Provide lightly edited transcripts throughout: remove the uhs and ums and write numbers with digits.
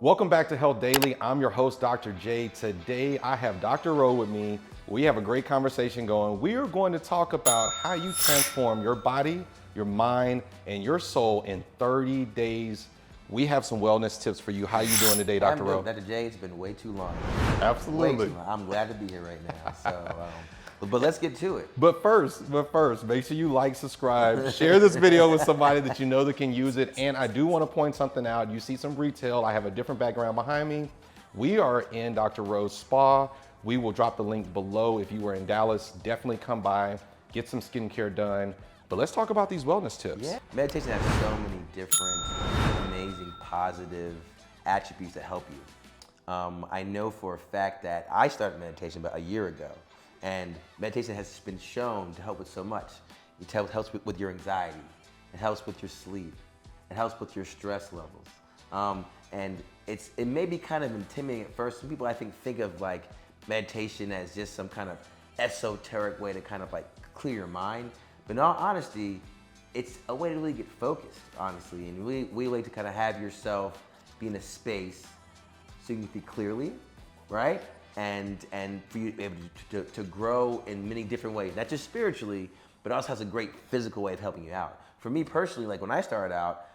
Welcome back to Health Daily. I'm your host, Dr. J. Today, I have Dr. Rowe with me. We have a great conversation going. We are going to talk about how you transform your body, your mind, and your soul in 30 days. We have some wellness tips for you. How you doing today, Dr. Rowe? Dr. J, it's been way too long. Absolutely. Way too long. I'm glad to be here right now. But let's get to it. But first, make sure you like, subscribe, share this video with somebody that you know that can use it. And I do want to point something out. You see some retail. I have a different background behind me. We are in Dr. Rowe's spa. We will drop the link below. If you are in Dallas, definitely come by, get some skincare done. But let's talk about these wellness tips. Yeah. Meditation has so many different, amazing, positive attributes that help you. I know for a fact that I started meditation about a year ago. And meditation has been shown to help with so much. It helps with your anxiety. It helps with your sleep. It helps with your stress levels. And it may be kind of intimidating at first. Some people, I think of like meditation as just some kind of esoteric way to kind of like clear your mind. But in all honesty, it's a way to really get focused, honestly. And we like to kind of have yourself be in a space so you can think clearly, right? And for you to be able to grow in many different ways, not just spiritually, but also has a great physical way of helping you out. For me personally, like when I started out,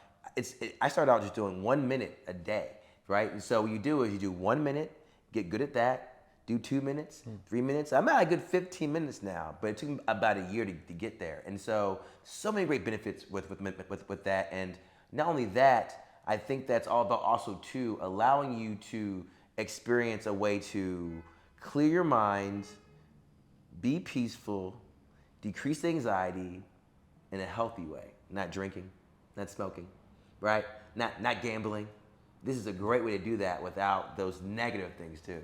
I started out just doing 1 minute a day, right? And so what you do is you do 1 minute, get good at that, do 2 minutes, 3 minutes. I'm at a good 15 minutes now, but it took me about a year to get there. And so many great benefits with that. And not only that, I think that's all about also too allowing you to experience a way to clear your mind, be peaceful, decrease anxiety in a healthy way. Not drinking, not smoking, right? Not gambling. This is a great way to do that without those negative things too.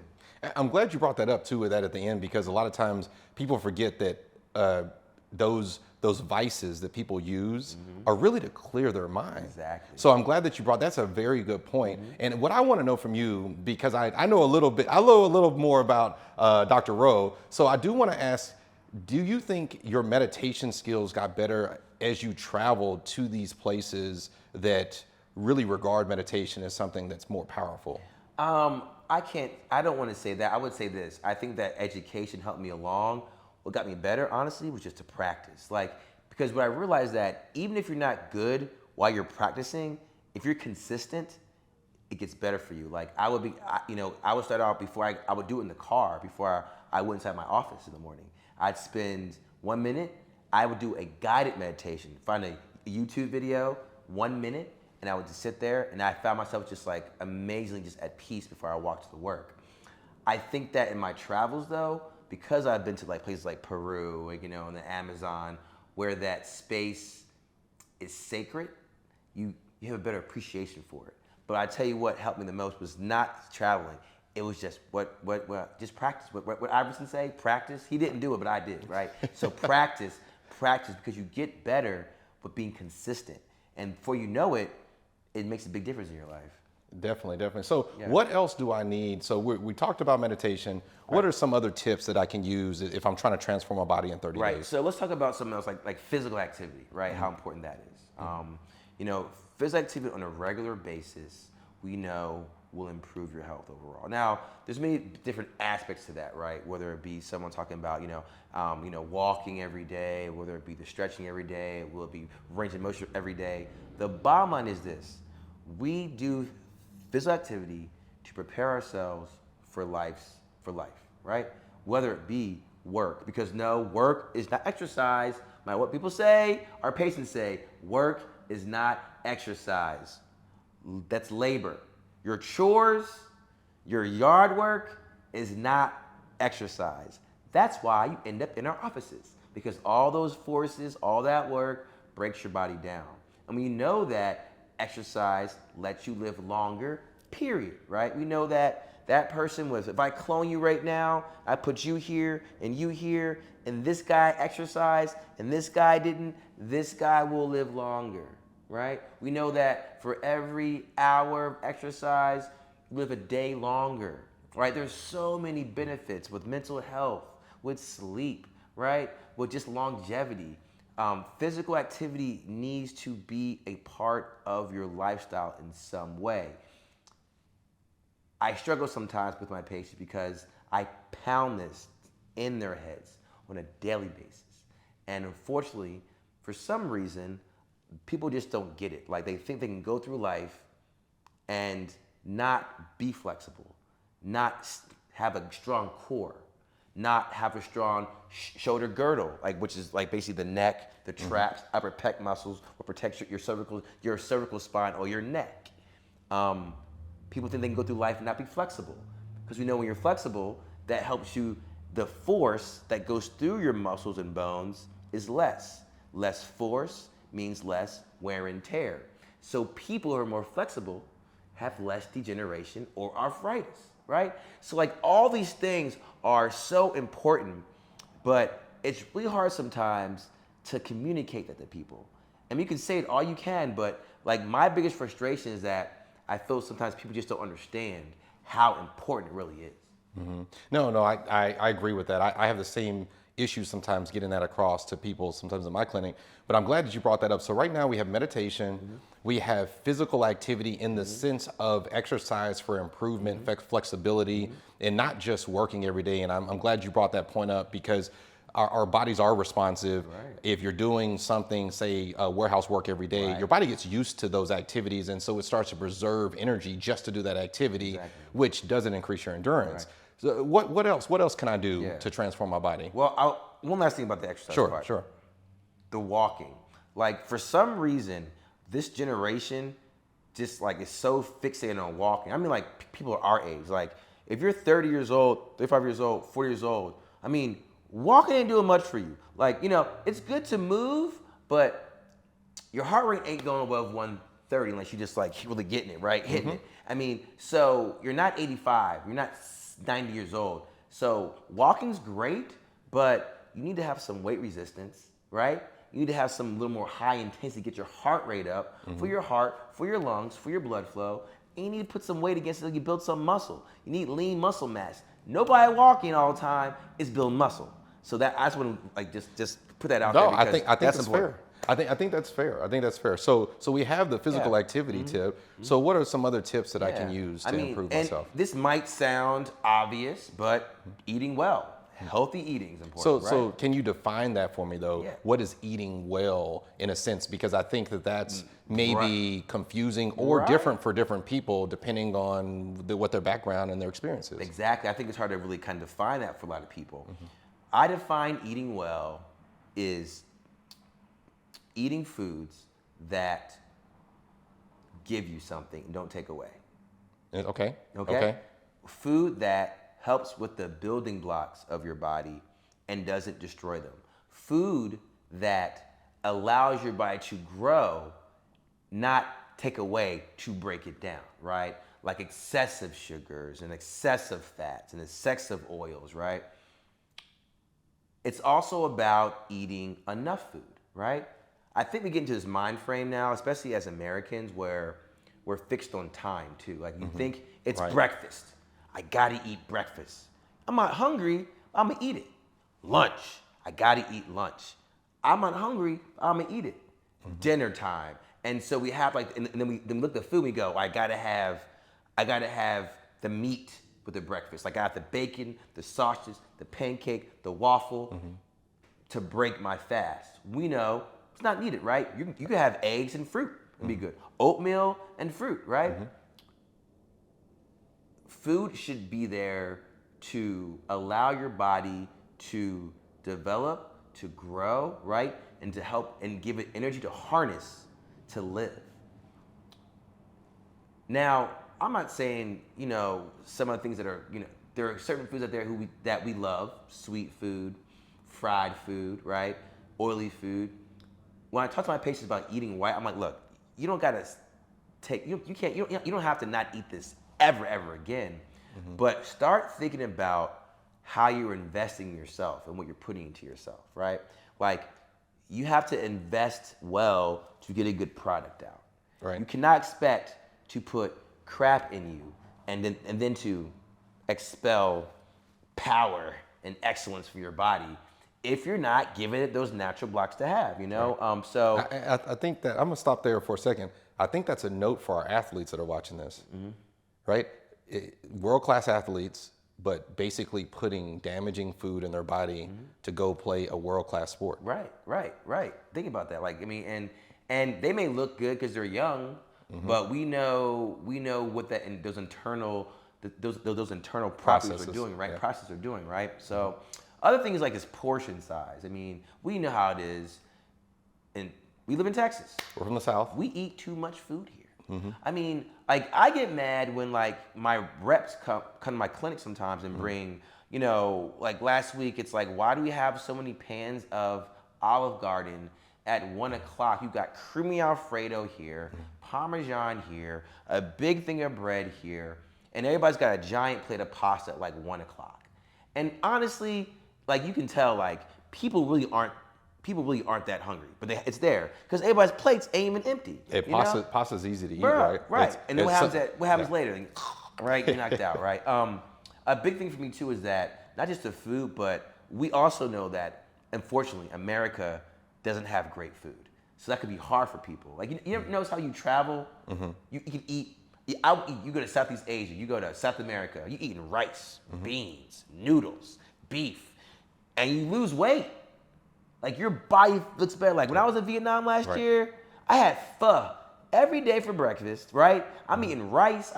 I'm glad you brought that up too with that at the end, because a lot of times people forget that those vices that people use are really to clear their mind. Exactly. So I'm glad that you brought, that's a very good point. And what I want to know from you, because I know a little more about Dr. Rowe. So I do want to ask, do you think your meditation skills got better as you traveled to these places that really regard meditation as something that's more powerful? I don't want to say that. I would say this. I think that education helped me along. What got me better, honestly, was just to practice. Because what I realized that even if you're not good while you're practicing, if you're consistent, it gets better for you. I would start out before I would do it in the car before I went inside my office in the morning. I'd spend 1 minute. I would do a guided meditation, find a YouTube video, 1 minute, and I would just sit there, and I found myself just like amazingly just at peace before I walked to work. I think that in my travels though, because I've been to like places like Peru, in the Amazon, where that space is sacred, you have a better appreciation for it. But I tell you what helped me the most was not traveling. It was just just practice. What Iverson say? Practice. He didn't do it, but I did, right? So practice, because you get better with being consistent. And before you know it, it makes a big difference in your life. Definitely. So what else do I need? So we talked about meditation. What are some other tips that I can use if I'm trying to transform my body in 30 days? Right, so let's talk about something else like physical activity, right? How important that is. Physical activity on a regular basis, we know will improve your health overall. Now, there's many different aspects to that, right? Whether it be someone talking about, walking every day, whether it be the stretching every day, will it be range of motion every day. The bottom line is this: we do physical activity to prepare ourselves for life, right? Whether it be work, because no, work is not exercise. No matter what people say, our patients say, work is not exercise. That's labor. Your chores, your yard work is not exercise. That's why you end up in our offices, because all those forces, all that work breaks your body down. And we know that exercise lets you live longer, period, right? We know that person was, if I clone you right now, I put you here, and this guy exercised, and this guy didn't, this guy will live longer, right? We know that for every hour of exercise, you live a day longer, right? There's so many benefits with mental health, with sleep, right? With just longevity. Physical activity needs to be a part of your lifestyle in some way. I struggle sometimes with my patients because I pound this in their heads on a daily basis. And unfortunately, for some reason, people just don't get it. Like they think they can go through life and not be flexible, not have a strong core, not have a strong shoulder girdle, like which is like basically the neck, the traps, upper pec muscles, what protects your cervical spine or your neck. People think they can go through life and not be flexible, because we know when you're flexible, that helps you. The force that goes through your muscles and bones is less. Less force means less wear and tear. So people who are more flexible have less degeneration or arthritis, right? So like all these things are so important, but it's really hard sometimes to communicate that to people. And you can say it all you can, but like my biggest frustration is that I feel sometimes people just don't understand how important it really is. No, I agree with that. I have the same issues sometimes getting that across to people sometimes in my clinic, but I'm glad that you brought that up. So right now we have meditation, we have physical activity in the sense of exercise for improvement, flexibility, and not just working every day. And I'm glad you brought that point up, because our bodies are responsive. Right. If you're doing something, say warehouse work every day, Right. your body gets used to those activities, and so it starts to preserve energy just to do that activity, which doesn't increase your endurance. Right. So what else can I do Yeah. to transform my body? Well, one last thing about the exercise part. Sure. The walking. Like for some reason, this generation just like is so fixated on walking. I mean, like people our age. Like if you're 30 years old, 35 years old, 40 years old, I mean, walking ain't doing much for you. Like, you know, it's good to move, but your heart rate ain't going above 130 unless you just like really getting it, right? Hitting it. I mean, so you're not 85, you're not 90 years old. So walking's great, but you need to have some weight resistance, right? You need to have some little more high intensity, get your heart rate up for your heart, for your lungs, for your blood flow. And you need to put some weight against it so you build some muscle. You need lean muscle mass. Nobody walking all the time is building muscle. So that I just want to like just put that out there. No, I think that's important. fair. I think that's fair. I think that's fair. So we have the physical activity tip. So what are some other tips that I can use to improve myself? This might sound obvious, but eating well, healthy eating is important. So can you define that for me though? Yeah. What is eating well in a sense? Because I think that's maybe confusing or different for different people depending on what their background and their experiences. Exactly. I think it's hard to really kind of define that for a lot of people. I define eating well is eating foods that give you something and don't take away. Okay. Food that helps with the building blocks of your body and doesn't destroy them. Food that allows your body to grow, not take away to break it down, right? Like excessive sugars and excessive fats and excessive oils, right? It's also about eating enough food, right? I think we get into this mind frame now, especially as Americans, where we're fixed on time too. Like you think it's breakfast. I gotta eat breakfast. I'm not hungry, I'm gonna eat it. Lunch, I gotta eat lunch. I'm not hungry, I'm gonna eat it. Dinner time. And so we have like, and then we look at the food, we go, I gotta have the meat with the breakfast. Like I got the bacon, the sausage, the pancake, the waffle to break my fast. We know it's not needed, right? You can have eggs and fruit and be good. Oatmeal and fruit, right? Food should be there to allow your body to develop, to grow, right? And to help and give it energy to harness, to live. Now, I'm not saying, you know, some of the things that are, you know, there are certain foods out there that we love, sweet food, fried food, right? Oily food. When I talk to my patients about eating right, I'm like, look, you don't gotta take, you don't have to not eat this ever again. But start thinking about how you're investing in yourself and what you're putting into yourself, right? Like, you have to invest well to get a good product out. Right. You cannot expect to put crap in you and then to expel power and excellence from your body if you're not giving it those natural blocks to have, you know? Right. I think that, I'm gonna stop there for a second. I think that's a note for our athletes that are watching this, right? world-class athletes, but basically putting damaging food in their body to go play a world-class sport. Right. Think about that. Like, I mean, and they may look good because they're young, but we know what that and those internal properties Processes, are doing, right? yeah. Processes are doing, right? So, other things like this portion size. I mean, we know how it is, and we live in Texas. We're from the South. We eat too much food here. I mean, like, I get mad when like my reps come to my clinic sometimes and bring, you know, like last week, it's like, why do we have so many pans of Olive Garden at 1 o'clock? You got creamy Alfredo here, Parmesan here, a big thing of bread here, and everybody's got a giant plate of pasta at like 1 o'clock. And honestly, like, you can tell, like, people really aren't that hungry, but it's there because everybody's plates ain't even empty. Hey, pasta's easy to eat, right? Right. And then what happens later? Right, you're knocked out, right? A big thing for me too is that not just the food, but we also know that unfortunately America doesn't have great food, so that could be hard for people. Like, you ever notice how you travel? You can eat. You go to Southeast Asia, you go to South America, you eating rice, beans, noodles, beef, and you lose weight. Like, your body looks better. Like, when I was in Vietnam last year, I had pho every day for breakfast, right? I'm eating rice,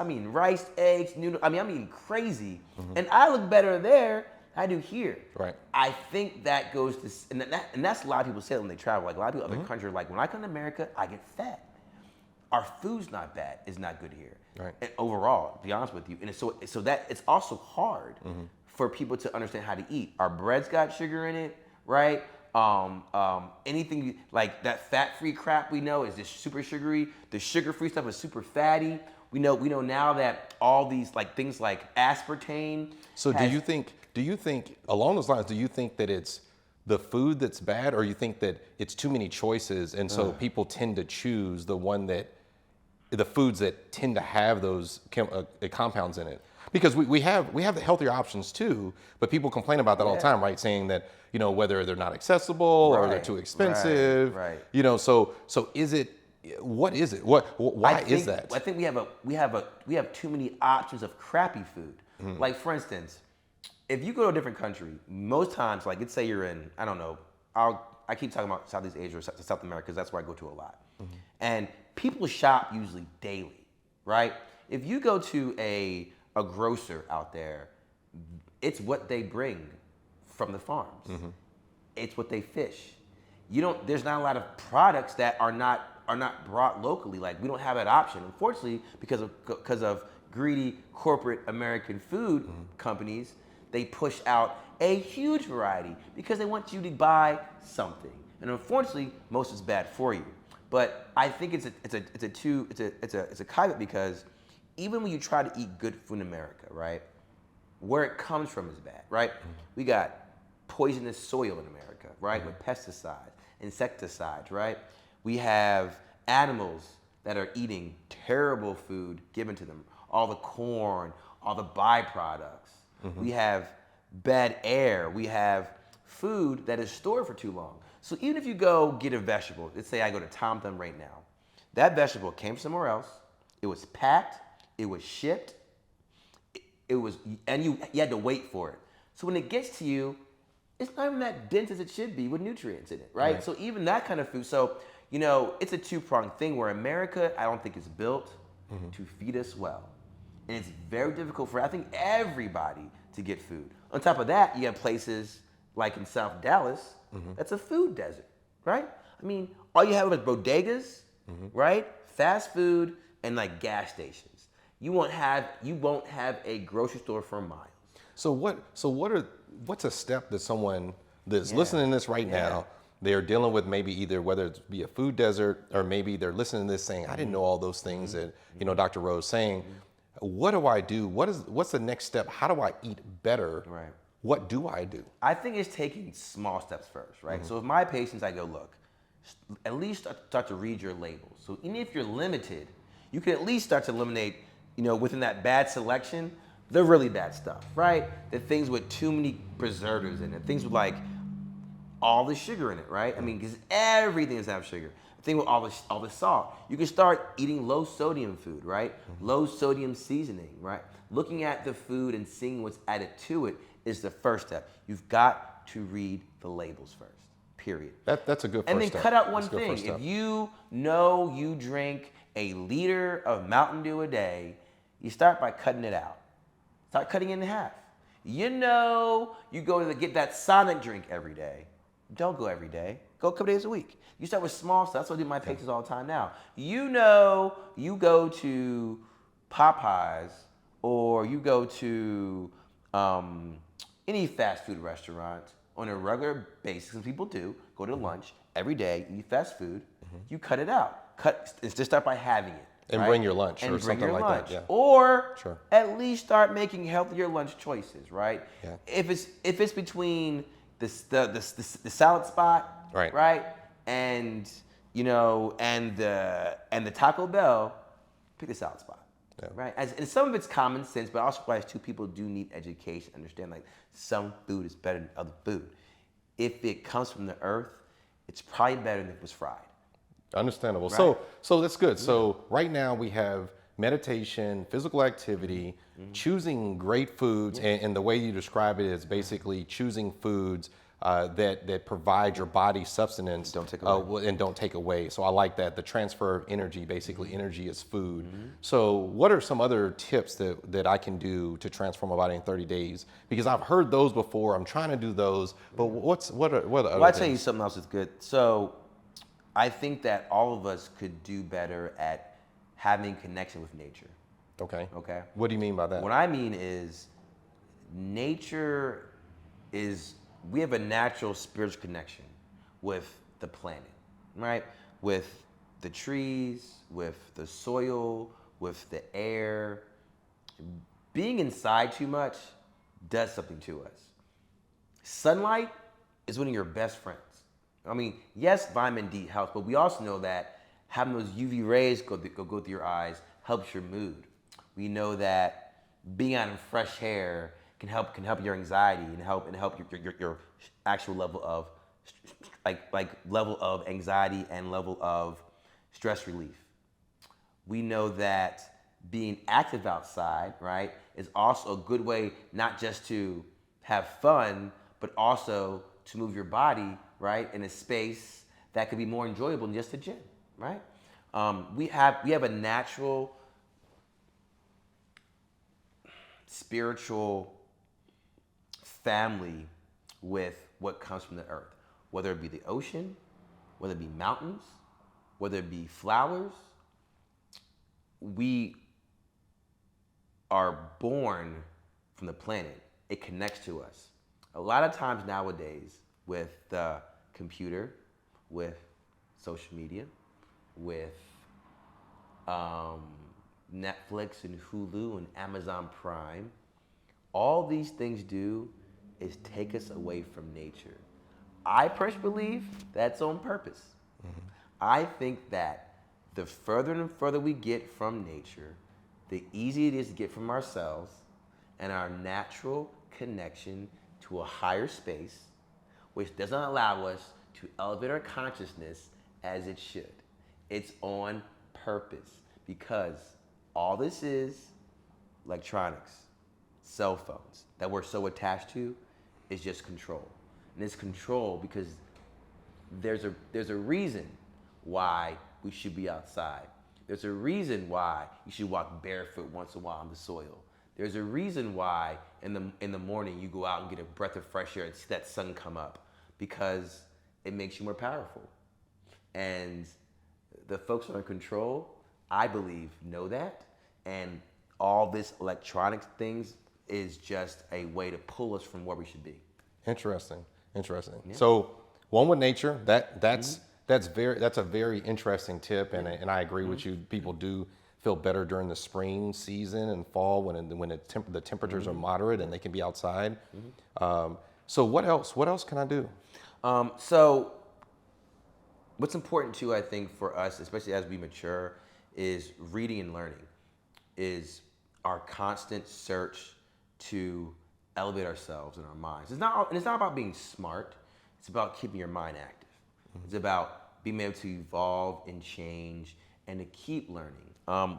eggs, noodles. I mean, I'm eating crazy. And I look better there than I do here. Right. I think that goes to, and that's a lot of people say when they travel. Like, a lot of people in other countries are like, when I come to America, I get fat. Our food's not bad. It's not good here. Right. And overall, to be honest with you. And so that it's also hard for people to understand how to eat. Our bread's got sugar in it, right? Anything like that fat-free crap we know is just super sugary. The sugar-free stuff is super fatty. We know now that all these like things like aspartame. So do you think along those lines, do you think that it's the food that's bad, or you think that it's too many choices and so people tend to choose the foods that tend to have those compounds in it? Because we have the healthier options too, but people complain about that all the time, right? Saying that, you know, whether they're not accessible or they're too expensive, right. You know, so is it? What is it? Why is that? I think we have too many options of crappy food. Like, for instance, if you go to a different country, most times, like, let's say you're in, I don't know, I keep talking about Southeast Asia or South America because that's where I go to a lot, and people shop usually daily, right? If you go to a grocer out there, it's what they bring from the farms. It's what they fish. There's not a lot of products that are not brought locally. Like, we don't have that option, unfortunately, because of greedy corporate American food companies. They push out a huge variety because they want you to buy something, and unfortunately, most is bad for you. But I think it's a caveat, because even when you try to eat good food in America, right, where it comes from is bad, right? We got poisonous soil in America, right, with pesticides, insecticides, right? We have animals that are eating terrible food given to them, all the corn, all the byproducts. We have bad air. We have food that is stored for too long. So even if you go get a vegetable, let's say I go to Tom Thumb right now, that vegetable came somewhere else. It was packed. It was shipped. And you had to wait for it. So when it gets to you, it's not even that dense as it should be with nutrients in it, right? So even that kind of food. So, you know, it's a two-pronged thing where America, I don't think, is built to feed us well. And it's very difficult for, I think, everybody to get food. On top of that, you have places like in South Dallas, that's a food desert, right? I mean, all you have is bodegas, right? Fast food and like gas stations. You won't have a grocery store for miles. So what's a step that someone that's listening to this right now, they're dealing with, maybe either whether it be a food desert, or maybe they're listening to this saying, I didn't know all those things that, you know, Dr. Rose saying, what do I do? What's the next step? How do I eat better? Right. What do I do? I think it's taking small steps first, right? So with my patients, I go, look, at least start to read your labels. So even if you're limited, you can at least start to eliminate, you know, within that bad selection, the really bad stuff, right? The things with too many preservatives in it, things with like all the sugar in it, right? I mean, because everything does have sugar. thing with all the salt. You can start eating low sodium food, right? Low sodium seasoning, right? Looking at the food and seeing what's added to it is the first step. You've got to read the labels first, period. That's a good first And then step. cut out one That's a good thing. first step. If you know you drink a liter of Mountain Dew a day, you start by cutting it out. Start cutting it in half. You know you go to get that Sonic drink every day. Don't go every day. Go a couple days a week. You start with small stuff. That's what I do with my patients all the time now. You know you go to Popeyes or you go to any fast food restaurant on a regular basis, and people do, go to lunch every day, eat fast food, you cut it out. Just start by having it. And right? bring your lunch And or bring something your like lunch. that. Yeah. Or Sure. at least start making healthier lunch choices, right? Yeah. If it's between the salad spot, right, and and the Taco Bell, pick the salad spot. Yeah. Right, and some of it's common sense, but also realize too, people do need education. Understand, like some food is better than other food. If it comes from the earth, it's probably better than if it was fried. Understandable. Right. So that's good. So right now we have meditation, physical activity, choosing great foods, and the way you describe it is basically choosing foods that provide your body substance. Don't take away. And don't take away. So I like that. The transfer of energy, basically energy is food. So what are some other tips that I can do to transform my body in 30 days? Because I've heard those before. I'm trying to do those, but what are other Well, I'll tell things? you something else that's good. So I think that all of us could do better at having connection with nature. Okay. Okay. What do you mean by that? What I mean is we have a natural spiritual connection with the planet, right? With the trees, with the soil, with the air. Being inside too much does something to us. Sunlight is one of your best friends. I mean, yes, vitamin D helps, but we also know that having those UV rays go through your eyes helps your mood. We know that being out in fresh air can help your anxiety and help your actual level of level of anxiety and level of stress relief. We know that being active outside, right, is also a good way not just to have fun, but also to move your body, right, in a space that could be more enjoyable than just a gym, right? We have a natural spiritual family with what comes from the earth, whether it be the ocean, whether it be mountains, whether it be flowers. We are born from the planet. It connects to us. A lot of times nowadays with the computer, with social media, with Netflix and Hulu and Amazon Prime, all these things do is take us away from nature. I personally believe that's on purpose. I think that the further and further we get from nature, the easier it is to get from ourselves and our natural connection to a higher space, which doesn't allow us to elevate our consciousness as it should. It's on purpose because all this is electronics, cell phones that we're so attached to is just control. And it's control because there's a reason why we should be outside. There's a reason why you should walk barefoot once in a while on the soil. There's a reason why in the morning you go out and get a breath of fresh air and see that sun come up, because it makes you more powerful. And the folks who are in control, I believe, know that. And all this electronic things is just a way to pull us from where we should be. Interesting. Yeah. So one with nature, that's a very interesting tip, and I agree with you. People do feel better during the spring season and fall when the temperatures are moderate and they can be outside. So what else can I do? So what's important too, I think, for us, especially as we mature, is reading and learning, is our constant search to elevate ourselves and our minds. It's not about being smart. It's about keeping your mind active. It's about being able to evolve and change and to keep learning.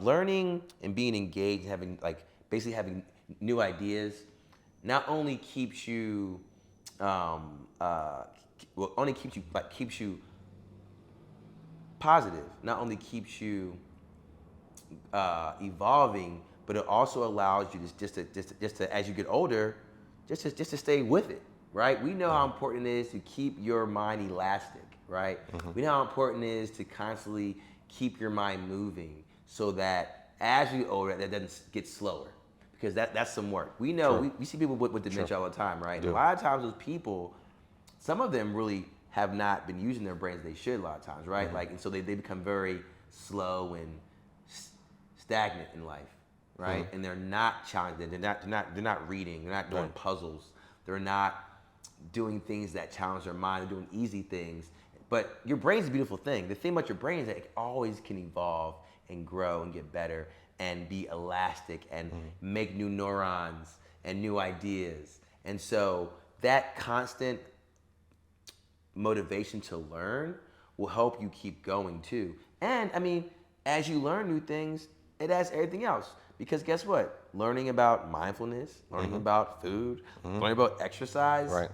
Learning and being engaged, having like basically having new ideas, not only keeps you, well, only keeps you like keeps you positive. Not only keeps you evolving, but it also allows you to just to as you get older, just to stay with it, right? We know how important it is to keep your mind elastic, right? We know how important it is to constantly keep your mind moving, so that as you get older, that doesn't get slower, because that's some work. We know we see people with dementia all the time, right? A lot of times those people, some of them really have not been using their brains they should a lot of times, right? Like, and so they become very slow and stagnant in life, right? And they're not challenged. They're not reading. They're not doing puzzles. They're not doing things that challenge their mind. They're doing easy things. But your brain's a beautiful thing. The thing about your brain is that it always can evolve and grow and get better and be elastic and make new neurons and new ideas. And so that constant motivation to learn will help you keep going too. And I mean, as you learn new things, it adds everything else. Because guess what? Learning about mindfulness, learning about food, learning about exercise, Right.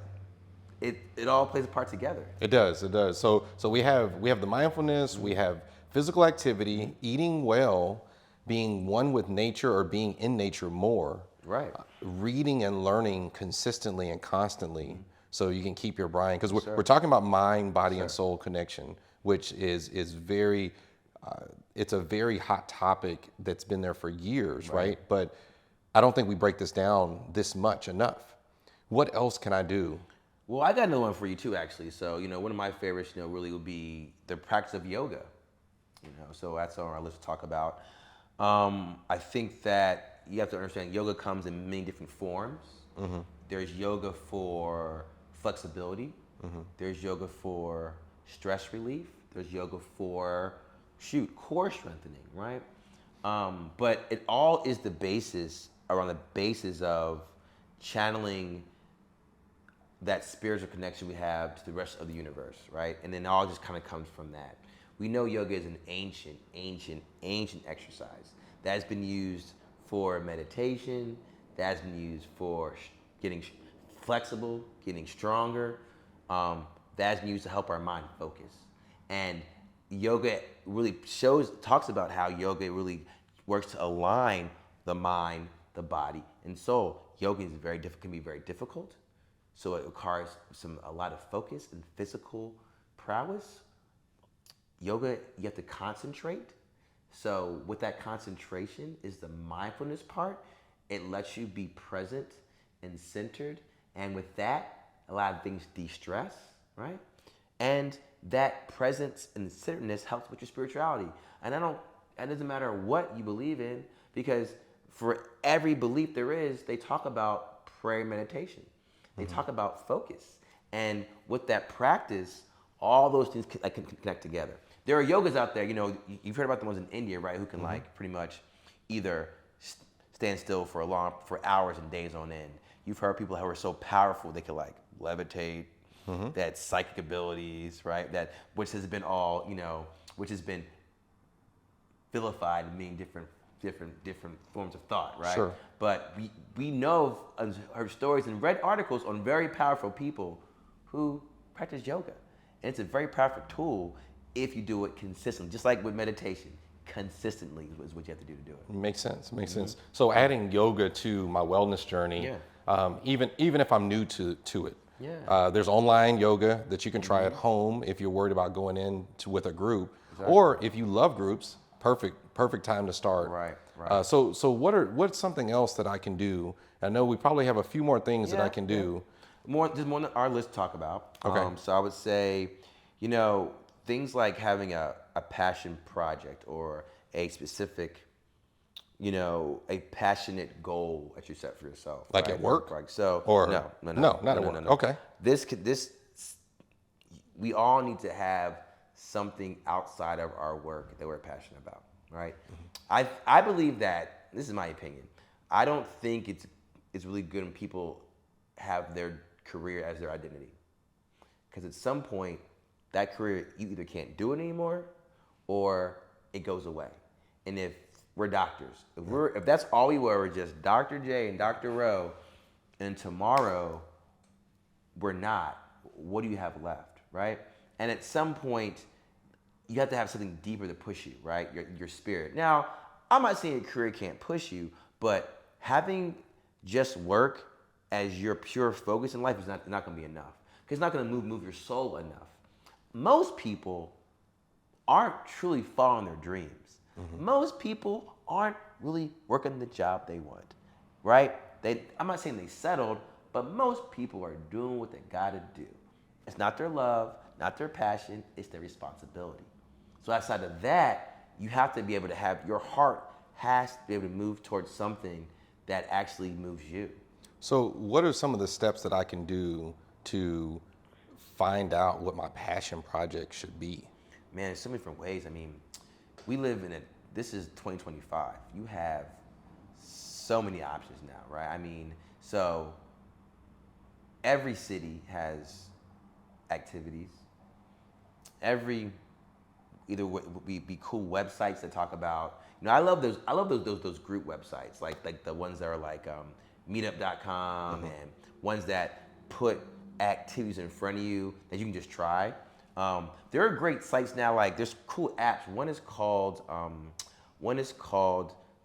It all plays a part together. It does. It does. So we have the mindfulness, we have physical activity, eating well, being one with nature or being in nature more. Right. Reading and learning consistently and constantly, so you can keep your brain, because we're talking about mind, body, and soul connection, which is very it's a very hot topic that's been there for years, right? But I don't think we break this down this much enough. What else can I do? Well, I got another one for you too, actually. So, one of my favorites, really would be the practice of yoga. So that's on our list to talk about. I think that you have to understand yoga comes in many different forms. There's yoga for flexibility. There's yoga for stress relief. There's yoga for core strengthening, right? But it all is around the basis of channeling that spiritual connection we have to the rest of the universe, right? And then it all just kind of comes from that. We know yoga is an ancient exercise that has been used for meditation, that has been used for getting flexible, getting stronger, that has been used to help our mind focus. And yoga really talks about how yoga really works to align the mind, the body, and soul. Yoga is can be very difficult. So it requires a lot of focus and physical prowess. Yoga, you have to concentrate. So with that concentration is the mindfulness part. It lets you be present and centered. And with that, a lot of things de-stress, right? And that presence and centeredness helps with your spirituality. And it doesn't matter what you believe in, because for every belief there is, they talk about prayer and meditation. They talk about focus. And with that practice, all those things can connect together. There are yogas out there, you've heard about the ones in India, right, who can pretty much either stand still for hours and days on end. You've heard people who are so powerful they can levitate, that psychic abilities, right, which has been vilified in meaning different forms of thought, right? Sure. But we know of her stories and read articles on very powerful people who practice yoga. And it's a very powerful tool if you do it consistently, just like with meditation. Consistently is what you have to do to do it. Makes sense. Sense. So adding yoga to my wellness journey, even if I'm new to it. There's online yoga that you can try at home if you're worried about going in with a group, or if you love groups. Perfect time to start. Right. So what's something else that I can do? I know we probably have a few more things that I can do. There's more on our list to talk about. Okay. So I would say, things like having a passion project or a specific, a passionate goal that you set for yourself. Like at work? So or no, not at work. No. Okay. We all need to have something outside of our work that we're passionate about, right? I believe that, this is my opinion, I don't think it's really good when people have their career as their identity. Because at some point, that career, you either can't do it anymore or it goes away. And if we're doctors, if that's all we were just Dr. J and Dr. Rowe, and tomorrow we're not, what do you have left, right? And at some point, you have to have something deeper to push you, right? Your spirit. Now, I'm not saying your career can't push you, but having just work as your pure focus in life is not going to be enough. Because it's not going to move your soul enough. Most people aren't truly following their dreams. Most people aren't really working the job they want, right? I'm not saying they settled, but most people are doing what they gotta do. It's not their love, not their passion, it's their responsibility. So outside of that, you have to be able to have, your heart has to be able to move towards something that actually moves you. So what are some of the steps that I can do to find out what my passion project should be? Man, there's so many different ways. I mean, we live in this is 2025. You have so many options now, right? I mean, so every city has activities. Every either would be cool websites that talk about. You know, I love those group websites, like the ones that are like meetup.com and ones that put activities in front of you that you can just try. There are great sites now. Like there's cool apps. One is called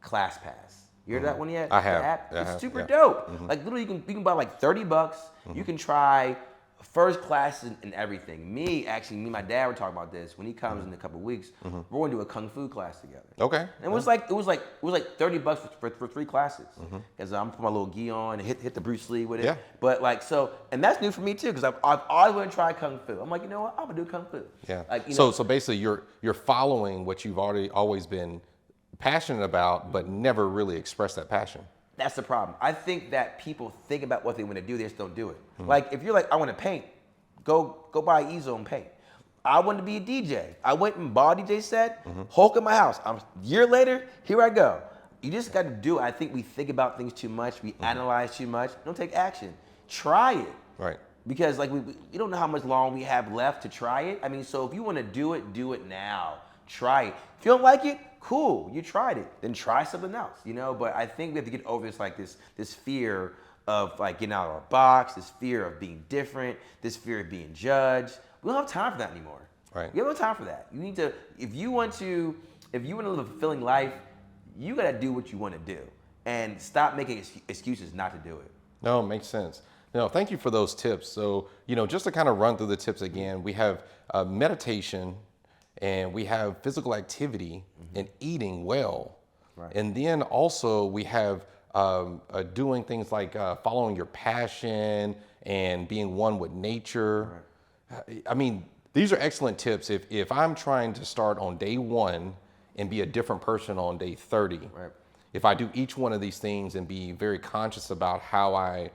ClassPass. You heard that one yet? I have. The app? I it's have, super yeah. dope. Like literally, you can buy like $30. You can try first class and everything. Me and my dad were talking about this. When he comes in a couple of weeks, we're going to do a kung fu class together. Okay. And it was like $30 for 3 classes. Because I'm put my little gi on and hit the Bruce Lee with it. Yeah. But like so, and that's new for me too. Because I've always wanted to try kung fu. I'm like, you know what? I'm gonna do kung fu. Yeah. Like, So basically, you're following what you've always been passionate about, but never really expressed that passion. That's the problem. I think that people think about what they want to do, they just don't do it. Like if you're like, I want to paint, go buy an easel and paint. I wanted to be a DJ. I went and bought a DJ set, Hulk in my house. A year later, here I go. You just got to do it. I think we think about things too much. We analyze too much. Don't take action. Try it. Right. Because like we don't know how much long we have left to try it. I mean, so if you want to do it now. Try it. If you don't like it, cool. You tried it. Then try something else. You know. But I think we have to get over this fear of like getting out of our box, this fear of being different, this fear of being judged. We don't have time for that anymore. Right. We have no time for that. You need to, if you want to live a fulfilling life, you gotta do what you want to do, and stop making excuses not to do it. No, it makes sense. No, thank you for those tips. So, just to kind of run through the tips again, we have meditation, and we have physical activity and eating well. Right. And then also we have doing things like following your passion and being one with nature. Right. I mean, these are excellent tips. If I'm trying to start on day 1 and be a different person on day 30, right. If I do each one of these things and be very conscious about how I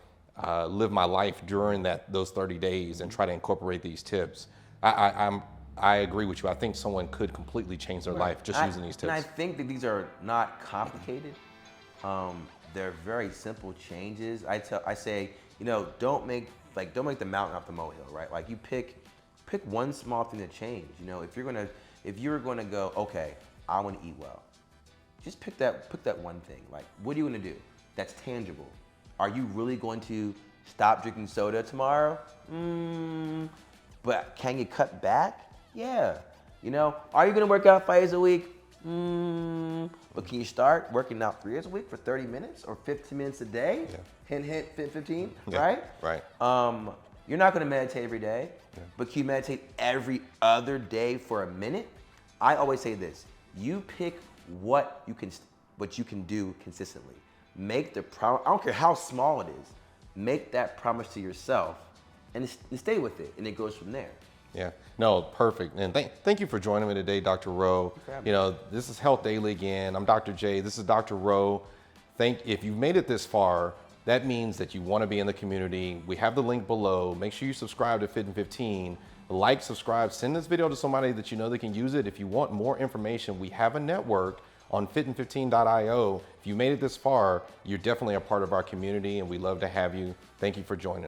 live my life during those 30 days and try to incorporate these tips, I agree with you. I think someone could completely change their life just using these tips. And I think that these are not complicated. They're very simple changes. I say, don't make the mountain off the molehill, right? Like you pick one small thing to change. If you're gonna go, okay, I want to eat well. Just pick that one thing. Like, what are you gonna do that's tangible? Are you really going to stop drinking soda tomorrow? But can you cut back? Yeah. Are you gonna work out 5 days a week? But can you start working out 3 days a week for 30 minutes or 15 minutes a day? Yeah. Hint, 15, yeah. Right? Right. You're not gonna meditate every day, but can you meditate every other day for a minute? I always say this, you pick what you can do consistently. Make the promise, I don't care how small it is, make that promise to yourself and stay with it, and it goes from there. Yeah, no, perfect. And thank you for joining me today, Dr. Rowe. This is Health Daily again. I'm Dr. J. This is Dr. Rowe. If you've made it this far, that means that you want to be in the community. We have the link below. Make sure you subscribe to Fit in 15. Like, subscribe, send this video to somebody that you know that can use it. If you want more information, we have a network on fitin15.io. If you made it this far, you're definitely a part of our community, and we love to have you. Thank you for joining.